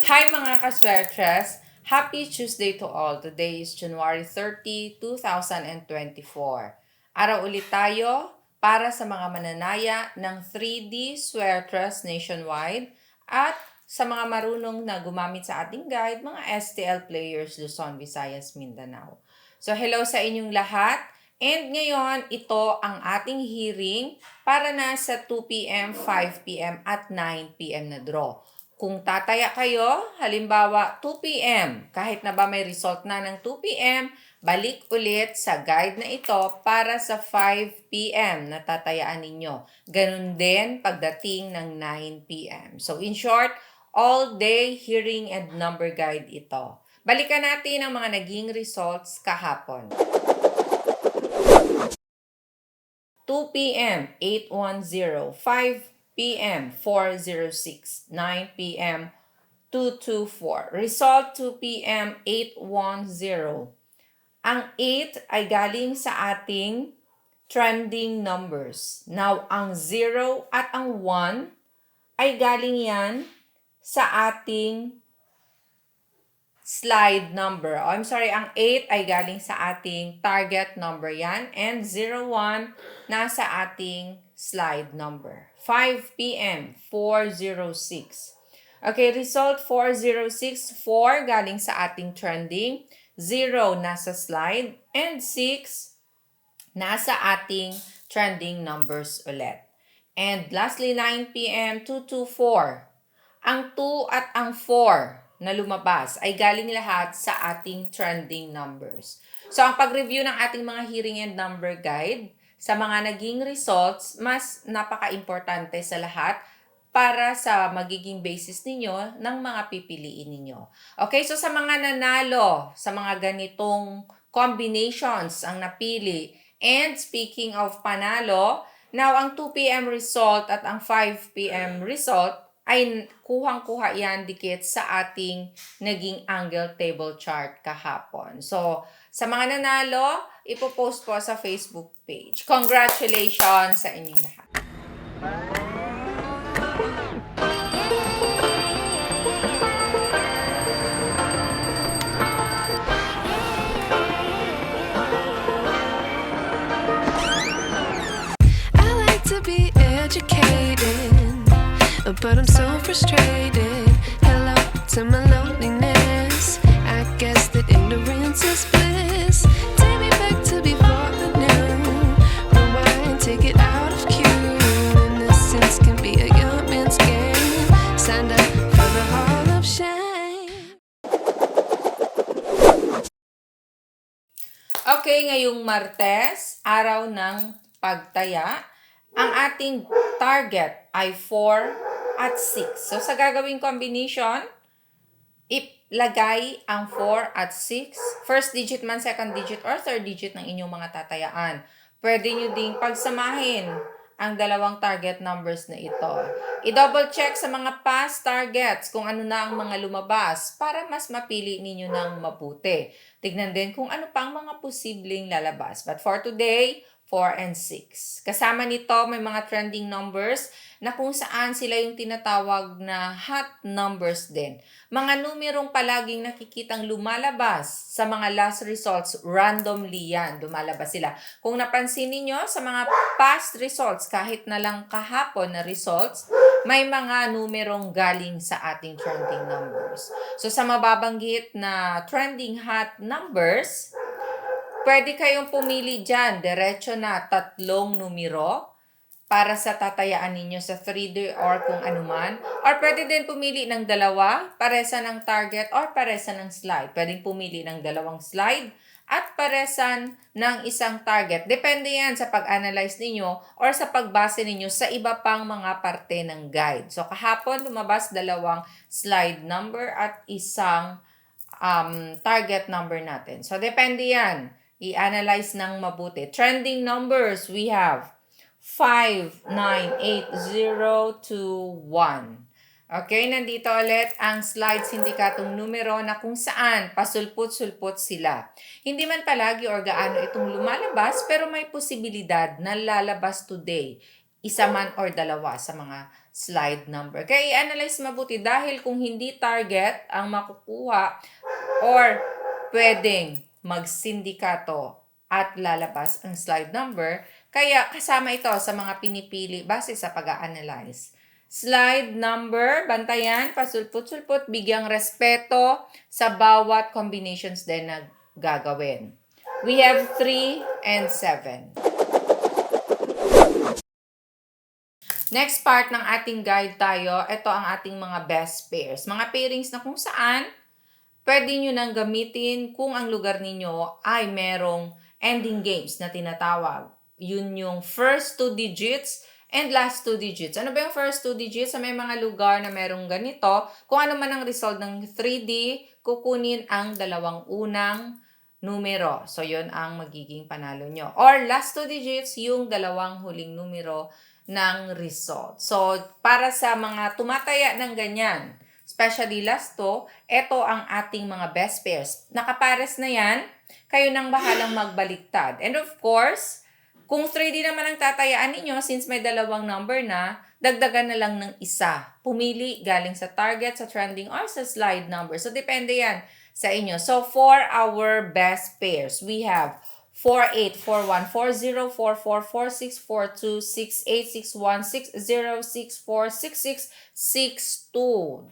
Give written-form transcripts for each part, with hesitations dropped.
Hi mga kaswertres! Happy Tuesday to all. Today is January 30, 2024. Araw ulit tayo para sa mga mananaya ng 3D Swertres nationwide at sa mga marunong na gumamit sa ating guide, mga STL players Luzon, Visayas, Mindanao. So hello sa inyong lahat. And ngayon, ito ang ating hearing para na sa 2 p.m., 5 p.m. at 9 p.m. na draw. Kung tataya kayo, halimbawa 2 p.m., kahit na ba may result na ng 2 p.m., balik ulit sa guide na ito para sa 5 p.m. na tatayaan ninyo. Ganun din pagdating ng 9 p.m. So in short, all-day hearing and number guide ito. Balikan natin ang mga naging results kahapon. 2 p.m. 810, 5 p.m. 406, 9 p.m. 224. Result 2 p.m. 810. Ang 8 ay galing sa ating trending numbers. Now, ang 0 at ang 1 ay galing yan sa ating slide number. Ang 8 ay galing sa ating target number yan. And 01 nasa ating slide number. 5 p.m. 406. Okay, result 406. 4 galing sa ating trending. 0 nasa slide. And 6 nasa ating trending numbers ulit. And lastly, 9 p.m. 224. Ang 2 at ang 4 na lumabas ay galing lahat sa ating trending numbers. So, ang pag-review ng ating mga hearing and number guide sa mga naging results, mas napaka-importante sa lahat para sa magiging basis ninyo ng mga pipiliin ninyo. Okay, so sa mga nanalo, sa mga ganitong combinations ang napili, and speaking of panalo, now ang 2 p.m. result at ang 5 p.m. result ay kuhang-kuha yan dikit sa ating naging angle table chart kahapon. So, sa mga nanalo, ipopost po sa Facebook page. Congratulations sa inyong lahat. I like to be educated, but I'm so frustrated. Hello to my loneliness. I guess that ignorance is bliss. Take me back to before I knew. Rewind, take it out of cue. Innocence can be a young man's game. Signed up for the hall of shame. Okay, ngayong Martes, araw ng pagtaya, ang ating target ay 4 at 6. So, sa gagawing combination, ilagay ang 4 at 6, first digit man, second digit, or third digit ng inyong mga tatayaan. Pwede nyo ding pagsamahin ang dalawang target numbers na ito. I-double check sa mga past targets kung ano na ang mga lumabas para mas mapili ninyo ng mabuti. Tignan din kung ano pang mga posibleng lalabas. But for today, 4 and 6. Kasama nito may mga trending numbers na kung saan sila yung tinatawag na hot numbers din. Mga numerong palaging nakikitang lumalabas sa mga last results, randomly yan, lumalabas sila. Kung napansin niyo sa mga past results, kahit na lang kahapon na results, may mga numerong galing sa ating trending numbers. So sa mababanggit na trending hot numbers, pwede kayong pumili dyan, diretso na 3 numero para sa tatayaan ninyo sa 3D or kung anuman. Or pwede din pumili ng 2, paresa ng target or paresa ng slide. Pwedeng pumili ng 2 slide at paresan ng isang target. Depende yan sa pag-analyze ninyo or sa pagbase ninyo sa iba pang mga parte ng guide. So kahapon lumabas 2 slide number at isang target number natin. So depende yan. I-analyze ng mabuti. Trending numbers, we have 5, 9, 8, 0, 2, 1. Okay, nandito ulit ang slide sindikatong numero na kung saan pasulput-sulput sila. Hindi man palagi or gaano itong lumalabas, pero may posibilidad na lalabas today. Isa man or 2 sa mga slide number. Kaya i-analyze mabuti dahil kung hindi target ang makukuha or pwedeng magsindikato at lalabas ang slide number, kaya kasama ito sa mga pinipili base sa pag-a-analyze. Slide number, bantayan, pasulput-sulput, bigyang respeto sa bawat combinations din na gagawin. We have 3 and 7. Next part ng ating guide tayo, ito ang ating mga best pairs. Mga pairings na kung saan pwede nyo nang gamitin kung ang lugar ninyo ay merong ending games na tinatawag. Yun yung first 2 digits and last 2 digits. Ano ba yung first 2 digits? Sa may mga lugar na merong ganito, kung ano man ang result ng 3D, kukunin ang dalawang unang numero. So, yun ang magiging panalo nyo. Or last 2 digits, yung dalawang huling numero ng result. So, para sa mga tumataya ng ganyan, especially last 2, ito ang ating mga best pairs. Nakapares na yan, kayo nang bahalang magbaliktad. And of course, kung 3D naman ang tatayaan ninyo, since may dalawang number na, dagdagan na lang ng isa. Pumili galing sa target, sa trending, or sa slide number. So, depende yan sa inyo. So, for our best pairs, we have 48, 41, 40, 44, 46, 42, 68, 61, 60, 64, 66, 62.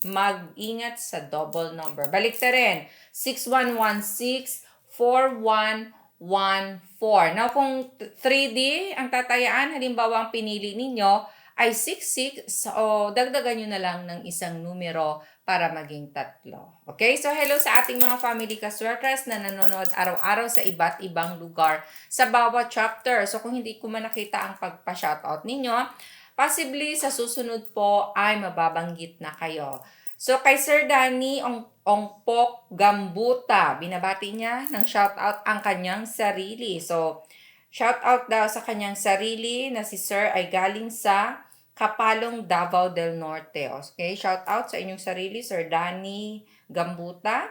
Mag-ingat sa double number. Balik ta rin. 6116, 4114. Now, kung 3D ang tatayaan, halimbawa ang pinili ninyo ay 66, so dagdagan nyo na lang ng isang numero para maging 3. Okay? So, hello sa ating mga family kaswerkers na nanonood araw-araw sa iba't ibang lugar sa bawat chapter. So, kung hindi ko man nakita ang pagpa-shoutout ninyo, possibly sa susunod po ay mababanggit na kayo. So, kay Sir Danny Ongpok Gambuta, binabati niya ng shoutout ang kanyang sarili. So, shoutout daw sa kanyang sarili na si Sir ay galing sa Kapalong, Davao del Norte. Okay, shoutout sa inyong sarili, Sir Danny Gambuta.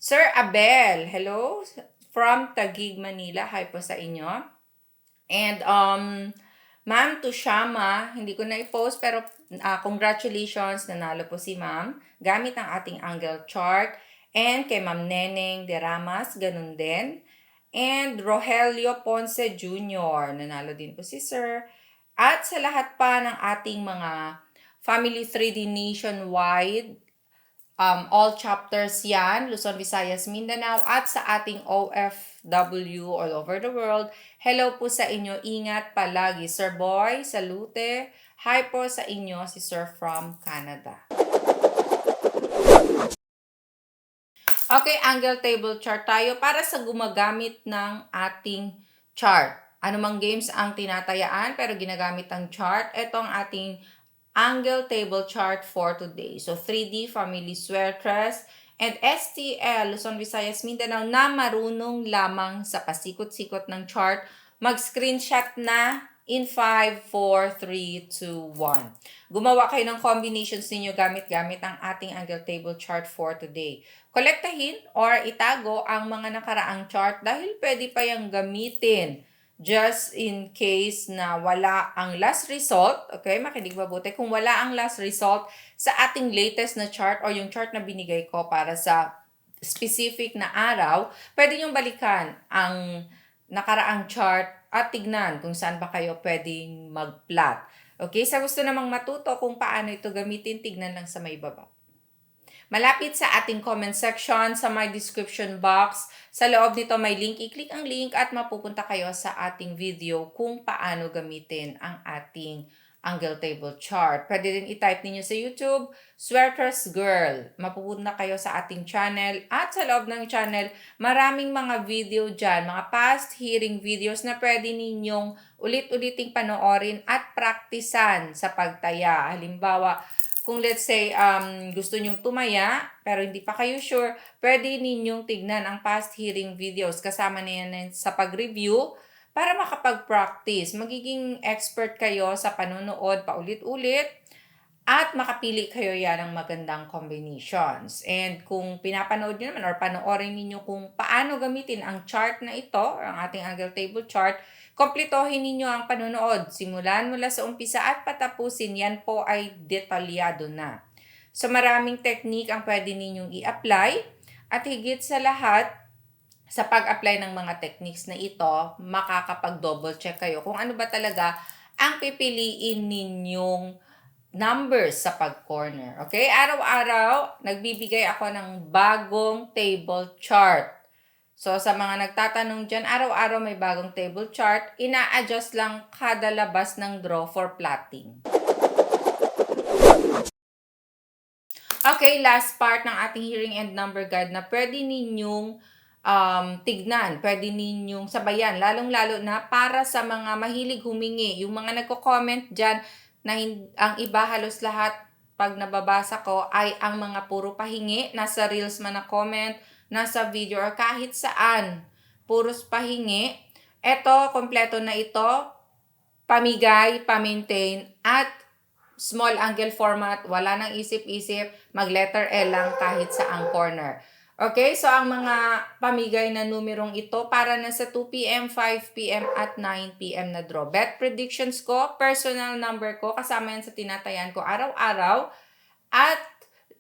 Sir Abel, hello, from Taguig, Manila. Hi po sa inyo. And, Ma'am Tushama, hindi ko na i-post pero congratulations, nanalo po si Ma'am gamit ang ating angle chart. And kay Ma'am Neneng de Ramas, ganun din. And Rogelio Ponce Jr., nanalo din po si Sir. At sa lahat pa ng ating mga Family 3D nationwide, all chapters yan, Luzon, Visayas, Mindanao, at sa ating OFW all over the world. Hello po sa inyo, ingat palagi. Sir Boy, salute. Hi po sa inyo, si Sir from Canada. Okay, angle table chart tayo para sa gumagamit ng ating chart. Anumang games ang tinatayaan pero ginagamit ang chart, ito ang ating angle table chart for today. So, 3D Family Swertres and STL, Luzon, Visayas, Mindanao na marunong lamang sa pasikot-sikot ng chart, mag-screenshot na in 5, 4, 3, 2, 1. Gumawa kayo ng combinations ninyo gamit-gamit ang ating angle table chart for today. Kolektahin or itago ang mga nakaraang chart dahil pwede pa yung gamitin just in case na wala ang last result. Okay, makinig mabuti. Kung wala ang last result sa ating latest na chart or yung chart na binigay ko para sa specific na araw, pwede nyo balikan ang nakaraang chart at tignan kung saan ba kayo pwedeng mag-plot. Okay, sa gusto namang matuto kung paano ito gamitin, tignan lang sa may baba. Malapit sa ating comment section, sa my description box, sa loob nito may link, i-click ang link at mapupunta kayo sa ating video kung paano gamitin ang ating angle table chart. Pwede din i-type ninyo sa YouTube, Swertres Girl. Mapupunta kayo sa ating channel at sa loob ng channel, maraming mga video dyan, mga past hearing videos na pwede ninyong ulit-uliting panoorin at praktisan sa pagtaya. Halimbawa, kung let's say gusto nyong tumaya pero hindi pa kayo sure, pwede ninyong tignan ang past hearing videos kasama na yan sa pag-review para makapag-practice. Magiging expert kayo sa panonood paulit-ulit at makapili kayo yan ng magandang combinations. And kung pinapanood nyo naman or panoorin ninyo kung paano gamitin ang chart na ito, ang ating angle table chart, kompletohin ninyo ang panonood. Simulan mula sa umpisa at patapusin, yan po ay detalyado na. So maraming technique ang pwede ninyong i-apply at higit sa lahat, sa pag-apply ng mga techniques na ito, makakapag-double check kayo kung ano ba talaga ang pipiliin ninyong numbers sa pag-corner. Okay? Araw-araw, nagbibigay ako ng bagong table chart. So, sa mga nagtatanong dyan, araw-araw may bagong table chart. Ina-adjust lang kada labas ng draw for plotting. Okay, last part ng ating hearing and number guide na pwede ninyong tignan, pwede ninyong sabayan, lalong-lalo na para sa mga mahilig humingi. Yung mga nagko-comment dyan, na ang iba halos lahat pag nababasa ko ay ang mga puro pahingi, nasa reels man na comment, nasa video or kahit saan, puros pahingi. Ito, kompleto na ito, pamigay, pa-maintain, at small angle format, wala nang isip-isip, mag letter L lang kahit saang corner. Okay, so ang mga pamigay na numerong ito para na sa 2 p.m., 5 p.m. at 9 p.m. na draw. Bet predictions ko, personal number ko, kasama yan sa tinatayan ko araw-araw at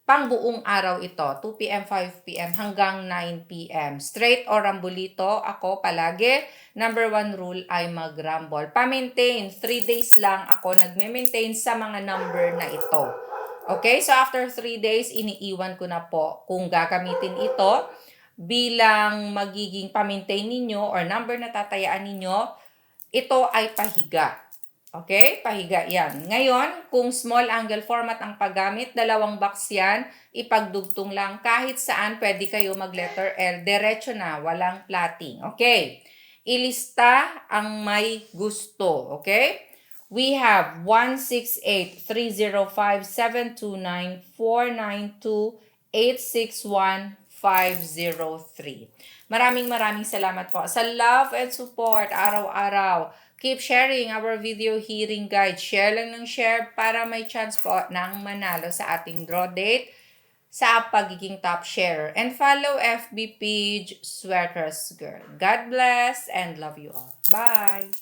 pang buong araw ito, 2 p.m., 5 p.m. hanggang 9 p.m. Straight or rambulito, ako palagi. Number 1 rule ay mag-rumble. Pa-maintain, 3 days lang ako nagme-maintain sa mga number na ito. Okay, so after 3 days, iniiwan ko na po kung gagamitin ito bilang magiging pa-maintain ninyo or number na tatayaan ninyo, ito ay pahiga. Okay, pahiga yan. Ngayon, kung small angle format ang paggamit, 2 box yan, ipagdugtong lang kahit saan pwede kayo mag-letter L, diretso na, walang plotting. Okay, ilista ang may gusto. Okay? We have 168-305-729-492-861-503. Maraming salamat po sa love and support araw-araw. Keep sharing our video hearing guide. Share lang ng share para may chance po ng manalo sa ating draw date sa pagiging top sharer. And follow FB page Sweaters Girl. God bless and love you all. Bye!